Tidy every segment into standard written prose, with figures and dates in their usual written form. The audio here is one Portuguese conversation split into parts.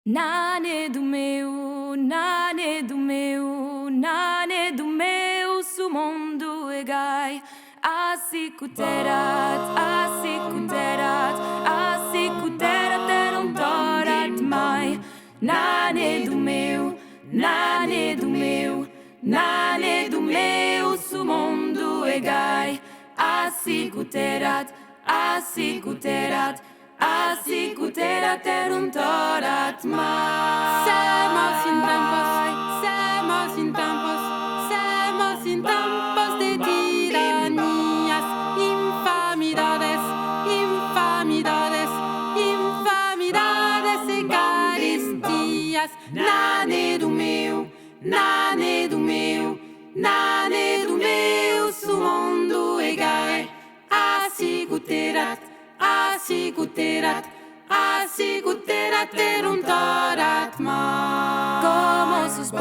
Nane do meu, nane do meu, nane do meu, sumondo egai. Asikuterat, asikuterat, asikuterat erontorat mai. Nane do meu, nane do meu, nane do meu, sumondo egai. Asikuterat, asikuterat, asikuterat erontorat mai. Semos en tampos de tiranías, infamidades, infamidades, infamidades e carestías. Nane do meu, nane do meu, nane do meu, sumondo egai. Asikuterat, asikuterat, asikuterat erontorat mai. Como sus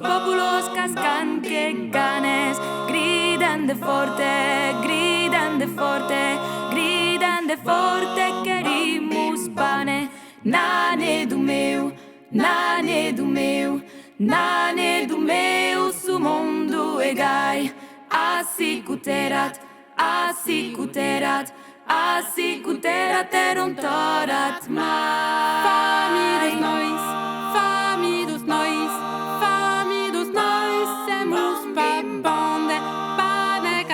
populos cascan que canes, gridan de forte, gridan de forte, gridan de forte, querimus pane. Nane do meu, nane do meu, nane do meu, sumondo egai. Asikuterat, asikuterat, asikuterat erontorat mai. Famidos nós, semos babonde, pane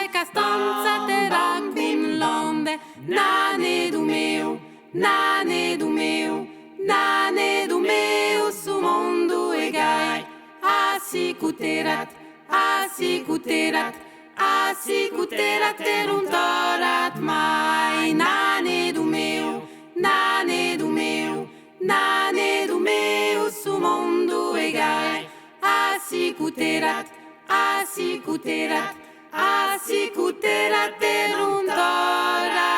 castonza, terá cum londe. Nane do meu, nane do meu, nane do meu, sumondo egai. Asikuterat, asikuterat, asikuterat erontorat mai. Nane do meu, nane do meu, nane do meu, sumondo egai. Asikuterat, asikuterat, asikuterat erontorat.